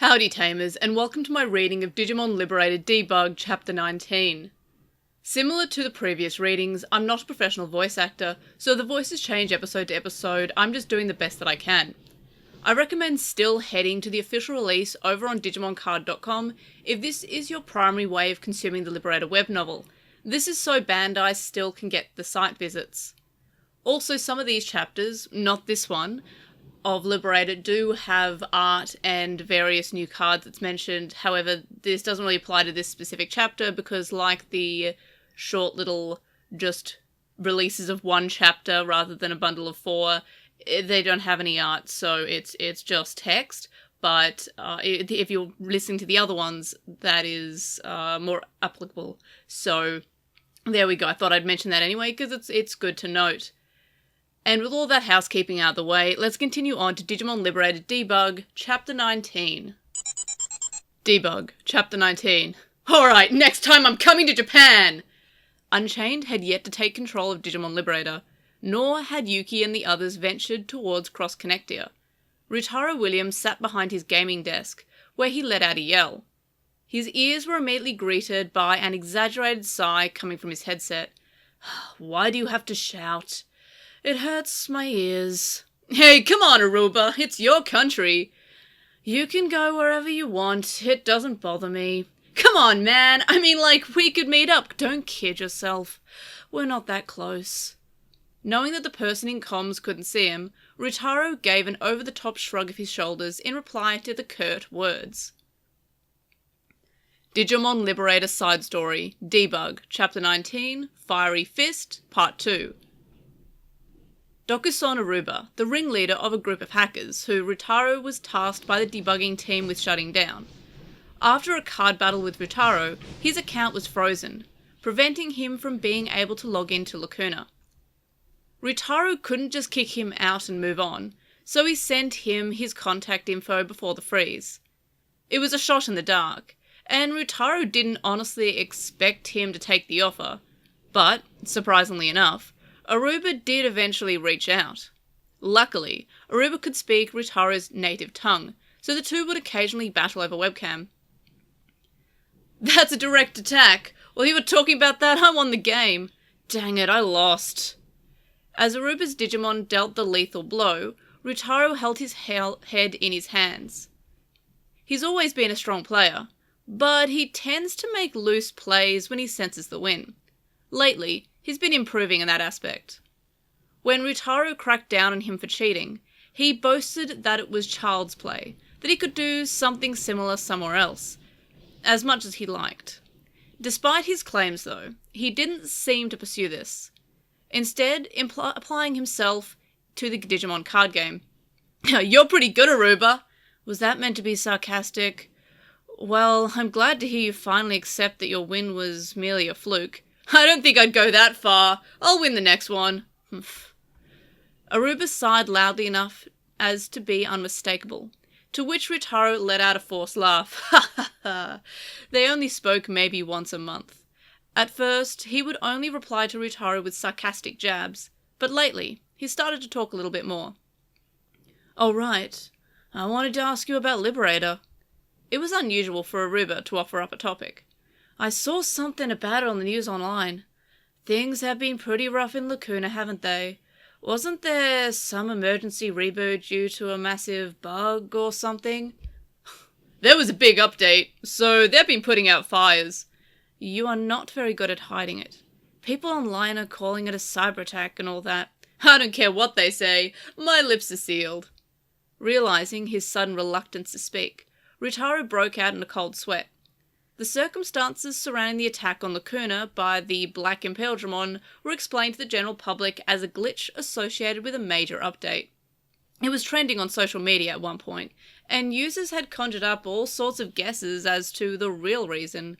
Howdy Tamers, and welcome to my reading of Digimon Liberator DEBUG.19. Similar to the previous readings, I'm not a professional voice actor, so the voices change episode to episode. I'm just doing the best that I can. I recommend still heading to the official release over on DigimonCard.com if this is your primary way of consuming the Liberator web novel. This is so Bandai still can get the site visits. Also, some of these chapters, not this one, of Liberator do have art and various new cards that's mentioned. However, this doesn't really apply to this specific chapter because, like the short little just releases of one chapter rather than a bundle of 4, they don't have any art, so it's just text. But if you're listening to the other ones, that is more applicable. So there we go. I thought I'd mention that anyway because it's good to note. And with all that housekeeping out of the way, let's continue on to Digimon Liberator Debug, Chapter 19. Debug, Chapter 19. Alright, next time I'm coming to Japan! Unchained had yet to take control of Digimon Liberator, nor had Yuki and the others ventured towards Cross Connectia. Ryutaro Williams sat behind his gaming desk, where he let out a yell. His ears were immediately greeted by an exaggerated sigh coming from his headset. Why do you have to shout? It hurts my ears. Hey, come on, Aruba. It's your country. You can go wherever you want. It doesn't bother me. Come on, man. I mean, like, we could meet up. Don't kid yourself. We're not that close. Knowing that the person in comms couldn't see him, Ryutaro gave an over-the-top shrug of his shoulders in reply to the curt words. Digimon Liberator Side Story, Debug, Chapter 19, Fiery Fist, Part 2. Dokuson Aruba, the ringleader of a group of hackers who Ryutaro was tasked by the debugging team with shutting down. After a card battle with Ryutaro, his account was frozen, preventing him from being able to log into Lacuna. Ryutaro couldn't just kick him out and move on, so he sent him his contact info before the freeze. It was a shot in the dark, and Ryutaro didn't honestly expect him to take the offer, but, surprisingly enough, Aruba did eventually reach out. Luckily, Aruba could speak Ryutaro's native tongue, so the two would occasionally battle over webcam. That's a direct attack! While you were talking about that, I won the game. Dang it, I lost. As Aruba's Digimon dealt the lethal blow, Ryutaro held his head in his hands. He's always been a strong player, but he tends to make loose plays when he senses the win. Lately, he's been improving in that aspect. When Ryutaro cracked down on him for cheating, he boasted that it was child's play, that he could do something similar somewhere else, as much as he liked. Despite his claims, though, he didn't seem to pursue this, instead applying himself to the Digimon card game. You're pretty good, Aruba! Was that meant to be sarcastic? Well, I'm glad to hear you finally accept that your win was merely a fluke. I don't think I'd go that far. I'll win the next one. Aruba sighed loudly enough as to be unmistakable, to which Ryutaro let out a forced laugh. Ha ha ha. They only spoke maybe once a month. At first, he would only reply to Ryutaro with sarcastic jabs, but lately, he started to talk a little bit more. Oh right, I wanted to ask you about Liberator. It was unusual for Aruba to offer up a topic. I saw something about it on the news online. Things have been pretty rough in Lacuna, haven't they? Wasn't there some emergency reboot due to a massive bug or something? There was a big update, so they've been putting out fires. You are not very good at hiding it. People online are calling it a cyber attack and all that. I don't care what they say, my lips are sealed. Realizing his sudden reluctance to speak, Ryutaro broke out in a cold sweat. The circumstances surrounding the attack on Lacuna by the Black Imperialdramon were explained to the general public as a glitch associated with a major update. It was trending on social media at one point, and users had conjured up all sorts of guesses as to the real reason.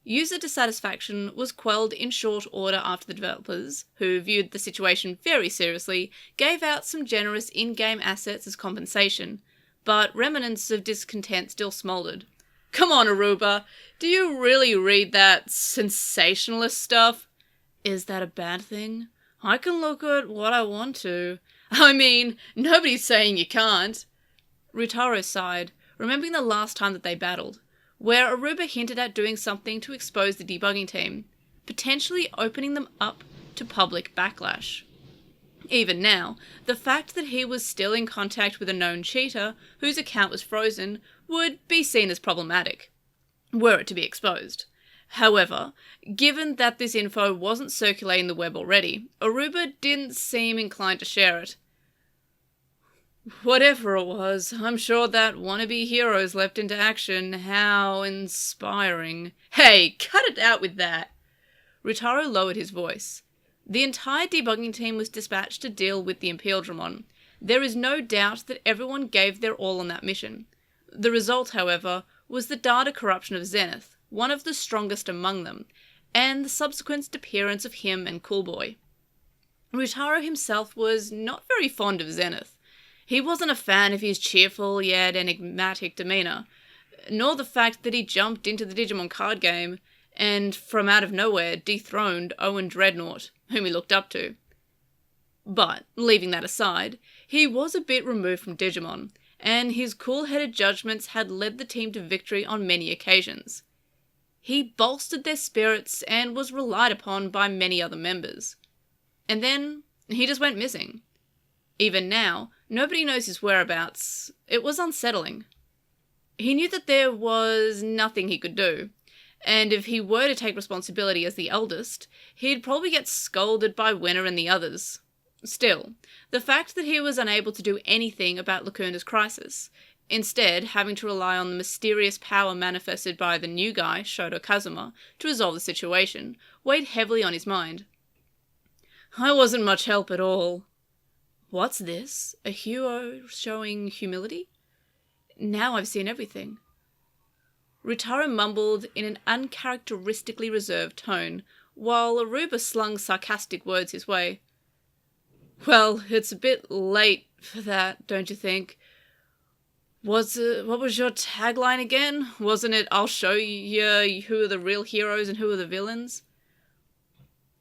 User dissatisfaction was quelled in short order after the developers, who viewed the situation very seriously, gave out some generous in-game assets as compensation, but remnants of discontent still smouldered. Come on, Aruba, do you really read that sensationalist stuff? Is that a bad thing? I can look at what I want to. I mean, nobody's saying you can't. Ryutaro sighed, remembering the last time that they battled, where Aruba hinted at doing something to expose the debugging team, potentially opening them up to public backlash. Even now, the fact that he was still in contact with a known cheater whose account was frozen would be seen as problematic, were it to be exposed. However, given that this info wasn't circulating the web already, Aruba didn't seem inclined to share it. Whatever it was, I'm sure that wannabe heroes leapt into action. How inspiring. Hey, cut it out with that! Ryutaro lowered his voice. The entire debugging team was dispatched to deal with the Digimon. There is no doubt that everyone gave their all on that mission. The result, however, was the data corruption of Zenith, one of the strongest among them, and the subsequent disappearance of him and Coolboy. Ryutaro himself was not very fond of Zenith. He wasn't a fan of his cheerful yet enigmatic demeanour, nor the fact that he jumped into the Digimon card game and, from out of nowhere, dethroned Owen Dreadnought, whom he looked up to. But, leaving that aside, he was a bit removed from Digimon, and his cool-headed judgments had led the team to victory on many occasions. He bolstered their spirits and was relied upon by many other members. And then, he just went missing. Even now, nobody knows his whereabouts. It was unsettling. He knew that there was nothing he could do, and if he were to take responsibility as the eldest, he'd probably get scolded by Winner and the others. Still, the fact that he was unable to do anything about Lacuna's crisis, instead having to rely on the mysterious power manifested by the new guy, Shoto Kazuma, to resolve the situation, weighed heavily on his mind. I wasn't much help at all. What's this? A hero showing humility? Now I've seen everything. Ryutaro mumbled in an uncharacteristically reserved tone, while Aruba slung sarcastic words his way. Well, it's a bit late for that, don't you think? What was your tagline again? Wasn't it, I'll show you who are the real heroes and who are the villains?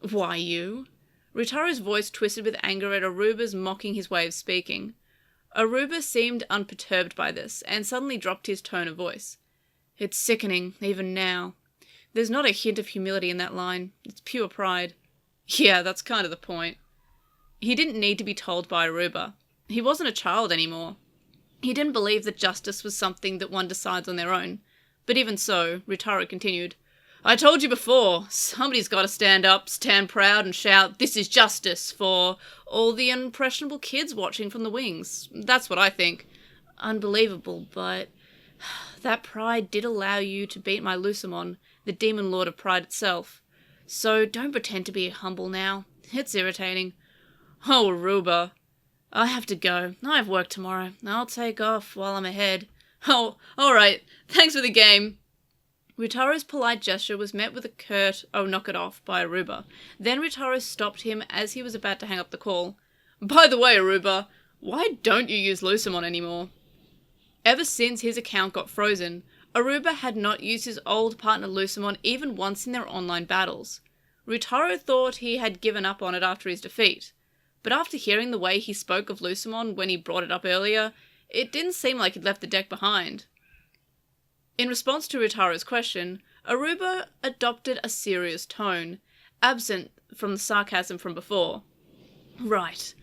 Why you? Ryutaro's voice twisted with anger at Aruba's mocking his way of speaking. Aruba seemed unperturbed by this, and suddenly dropped his tone of voice. It's sickening, even now. There's not a hint of humility in that line. It's pure pride. Yeah, that's kind of the point. He didn't need to be told by Aruba. He wasn't a child anymore. He didn't believe that justice was something that one decides on their own. But even so, Ryutaro continued, I told you before, somebody's got to stand up, stand proud, and shout, this is justice, for all the impressionable kids watching from the wings. That's what I think. Unbelievable, but that pride did allow you to beat my Lucemon, the demon lord of pride itself. So don't pretend to be humble now. It's irritating. Oh, Aruba. I have to go. I have work tomorrow. I'll take off while I'm ahead. Oh, alright. Thanks for the game. Ryutaro's polite gesture was met with a curt, oh, knock it off, by Aruba. Then Ryutaro stopped him as he was about to hang up the call. By the way, Aruba, why don't you use Lucemon anymore? Ever since his account got frozen, Aruba had not used his old partner Lucemon even once in their online battles. Ryutaro thought he had given up on it after his defeat, but after hearing the way he spoke of Lucemon when he brought it up earlier, it didn't seem like he'd left the deck behind. In response to Ryutaro's question, Aruba adopted a serious tone, absent from the sarcasm from before. Right.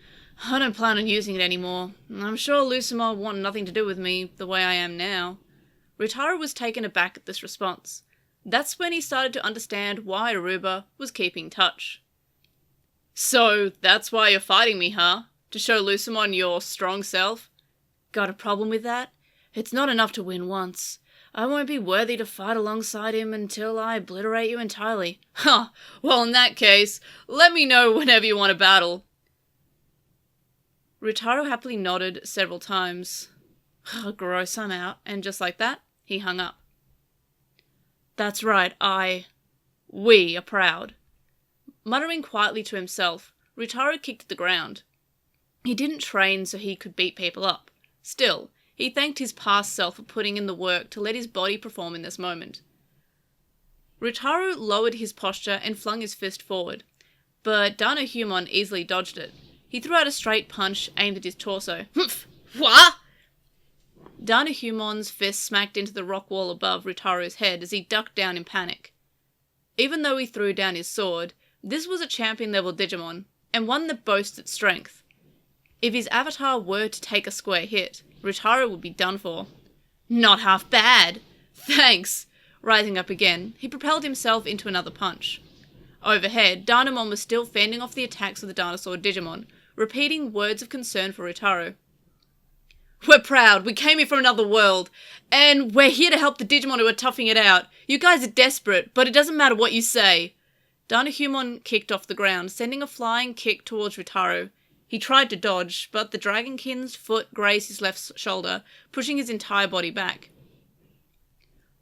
I don't plan on using it anymore. I'm sure Lucemon want nothing to do with me the way I am now. Ryutaro was taken aback at this response. That's when he started to understand why Aruba was keeping touch. So, that's why you're fighting me, huh? To show Lucemon your strong self? Got a problem with that? It's not enough to win once. I won't be worthy to fight alongside him until I obliterate you entirely. Huh, well in that case, let me know whenever you want to battle. Ryutaro happily nodded several times. Gross, I'm out. And just like that, he hung up. That's right, we are proud. Muttering quietly to himself, Ryutaro kicked at the ground. He didn't train so he could beat people up. Still, he thanked his past self for putting in the work to let his body perform in this moment. Ryutaro lowered his posture and flung his fist forward, but Dandenong easily dodged it. He threw out a straight punch aimed at his torso. Humph! What? Danehumon's fist smacked into the rock wall above Ryutaro's head as he ducked down in panic. Even though he threw down his sword, this was a champion-level Digimon, and one that boasted strength. If his avatar were to take a square hit, Ryutaro would be done for. Not half bad! Thanks! Rising up again, he propelled himself into another punch. Overhead, Dandenong was still fending off the attacks of the dinosaur Digimon, repeating words of concern for Ryutaro. We're proud, we came here from another world, and we're here to help the Digimon who are toughing it out. You guys are desperate, but it doesn't matter what you say. Dandenong kicked off the ground, sending a flying kick towards Ryutaro. He tried to dodge, but the Dragonkin's foot grazed his left shoulder, pushing his entire body back.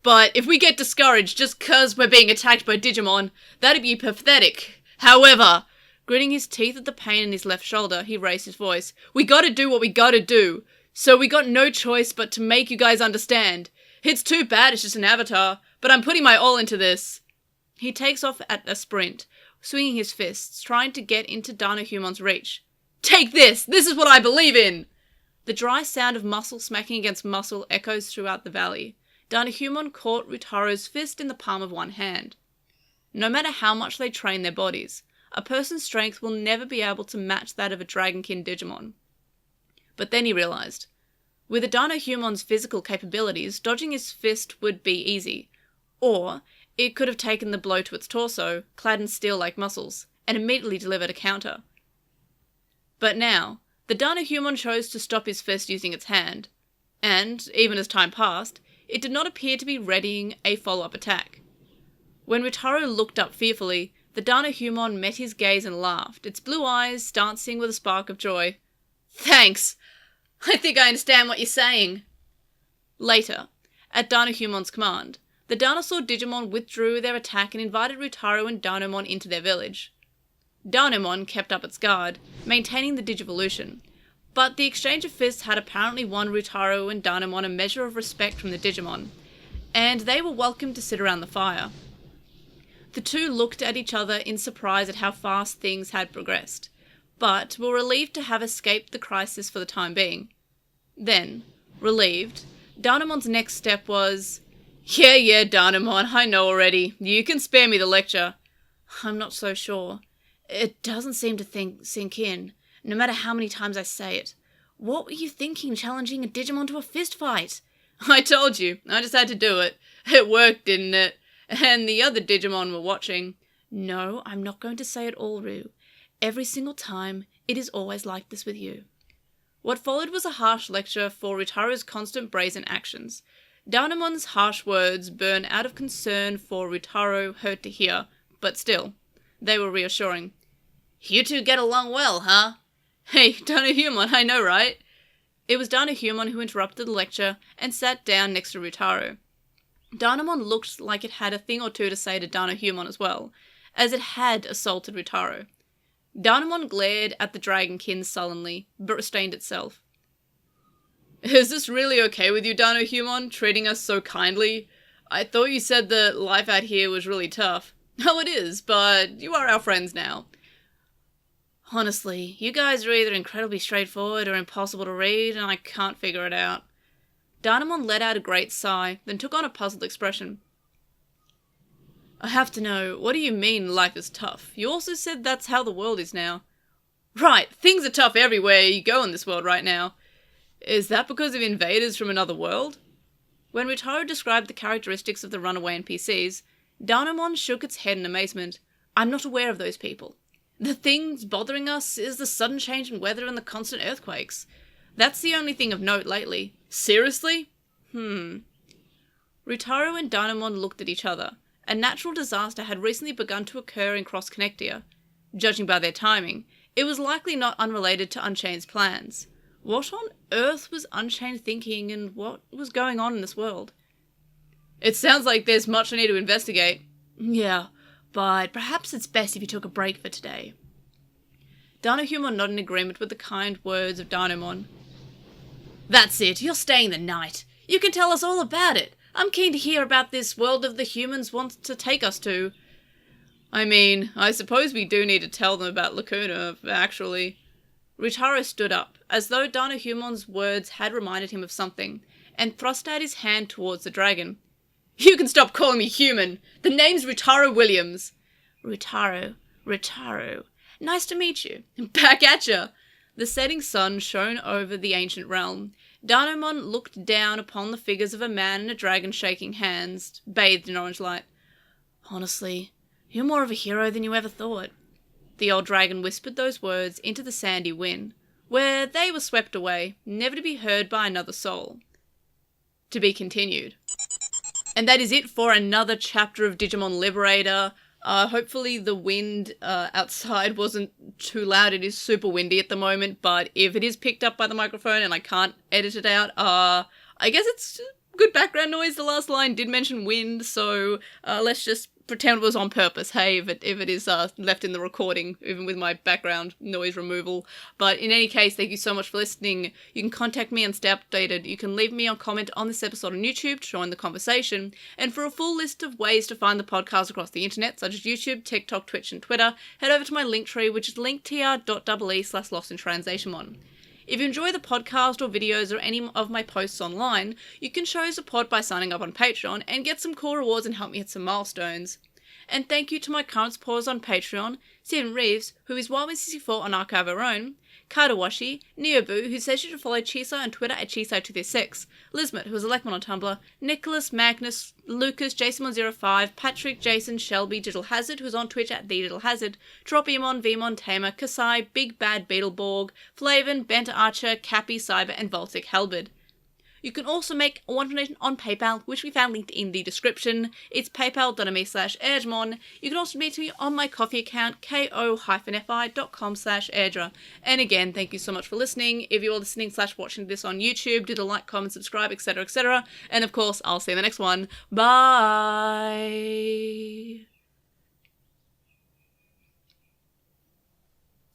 But if we get discouraged just 'cause we're being attacked by Digimon, that'd be pathetic. However, gritting his teeth at the pain in his left shoulder, he raised his voice. We gotta do what we gotta do. So we got no choice but to make you guys understand. It's too bad it's just an avatar, but I'm putting my all into this. He takes off at a sprint, swinging his fists, trying to get into Danehumon's reach. Take this! This is what I believe in! The dry sound of muscle smacking against muscle echoes throughout the valley. Dandenong caught Ryutaro's fist in the palm of one hand. No matter how much they train their bodies, a person's strength will never be able to match that of a Dragonkin Digimon. But then he realised. With a Danehumon's physical capabilities, dodging his fist would be easy. Or it could have taken the blow to its torso, clad in steel-like muscles, and immediately delivered a counter. But now, the Dandenong chose to stop his fist using its hand, and, even as time passed, it did not appear to be readying a follow-up attack. When Ryutaro looked up fearfully, the Dandenong met his gaze and laughed, its blue eyes dancing with a spark of joy. Thanks! I think I understand what you're saying. Later, at Danehumon's command, the dinosaur Digimon withdrew their attack and invited Ryutaro and Dandenong into their village. Dandenong kept up its guard, maintaining the Digivolution, but the exchange of fists had apparently won Ryutaro and Dandenong a measure of respect from the Digimon, and they were welcome to sit around the fire. The two looked at each other in surprise at how fast things had progressed, but were relieved to have escaped the crisis for the time being. Then, relieved, Dandenong's next step was, Yeah, Dandenong, I know already. You can spare me the lecture. I'm not so sure. It doesn't seem to sink in, no matter how many times I say it. What were you thinking challenging a Digimon to a fist fight? I told you, I just had to do it. It worked, didn't it? And the other Digimon were watching. No, I'm not going to say it all, Ryu. Every single time, it is always like this with you. What followed was a harsh lecture for Ryutaro's constant brazen actions. Dandenong's harsh words burned out of concern for Ryutaro, hurt to hear, but still, they were reassuring. You two get along well, huh? Hey, Dandenong, I know, right? It was Dandenong who interrupted the lecture and sat down next to Ryutaro. Dandenong looked like it had a thing or two to say to Dandenong as well, as it had assaulted Ryutaro. Dandenong glared at the Dragonkin sullenly, but restrained itself. Is this really okay with you, Dandenong, treating us so kindly? I thought you said that life out here was really tough. Oh, it is, but you are our friends now. Honestly, you guys are either incredibly straightforward or impossible to read, and I can't figure it out. Dandenong let out a great sigh, then took on a puzzled expression. I have to know, what do you mean life is tough? You also said that's how the world is now. Right, things are tough everywhere you go in this world right now. Is that because of invaders from another world? When Ryutaro described the characteristics of the runaway NPCs, Dandenong shook its head in amazement. I'm not aware of those people. The things bothering us is the sudden change in weather and the constant earthquakes. That's the only thing of note lately. Seriously? Ryutaro and Dandenong looked at each other. A natural disaster had recently begun to occur in Cross Connectia. Judging by their timing, it was likely not unrelated to Unchained's plans. What on earth was Unchained thinking, and what was going on in this world? It sounds like there's much I need to investigate. Yeah, but perhaps it's best if you took a break for today. Dandenong nodded in agreement with the kind words of Dandenong. That's it, you're staying the night. You can tell us all about it. I'm keen to hear about this world of the humans want to take us to. I mean, I suppose we do need to tell them about Lacuna, actually. Ryutaro stood up, as though Danahumon's words had reminded him of something, and thrust out his hand towards the dragon. "You can stop calling me human! The name's Ryutaro Williams!" "Ryutaro. Nice to meet you. Back at ya!" The setting sun shone over the ancient realm. Dandenong looked down upon the figures of a man and a dragon shaking hands, bathed in orange light. "Honestly, you're more of a hero than you ever thought." The old dragon whispered those words into the sandy wind, where they were swept away, never to be heard by another soul. To be continued. And that is it for another chapter of Digimon Liberator. Hopefully the wind outside wasn't too loud. It is super windy at the moment, but if it is picked up by the microphone and I can't edit it out, I guess it's good background noise. The last line did mention wind, so let's just pretend it was on purpose, hey, if it is left in the recording, even with my background noise removal. But in any case, thank you so much for listening. You can contact me and stay updated. You can leave me a comment on this episode on YouTube to join the conversation. And for a full list of ways to find the podcast across the internet, such as YouTube, TikTok, Twitch, and Twitter, head over to my Linktree, which is linktr.ee/LostinTranslationmon. If you enjoy the podcast or videos or any of my posts online, you can show support by signing up on Patreon and get some cool rewards and help me hit some milestones. And thank you to my current supporters on Patreon, Stephen Reeves, who is Wildman64 on Archive Our Own, Kadawashi, Neobu, who says you should follow Chisai on Twitter at Chisai236, Lismet, who is a Lekmon on Tumblr, Nicholas, Magnus, Lucas, JasonMon05, Patrick, Jason, Shelby, Digital Hazard, who is on Twitch at The Digital Hazard, Tropiamon, Vmon, Tamer, Kasai, Big Bad Beetleborg, Flavin, Benta Archer, Cappy, Cyber, and Voltic Helbid. You can also make a one donation on PayPal, which we found linked in the description. It's paypal.me/airdmon. You can also meet me on my coffee account, ko-fi.com/airdra. And again, thank you so much for listening. If you're listening/watching this on YouTube, do the like, comment, subscribe, etc., etc. And of course, I'll see you in the next one. Bye!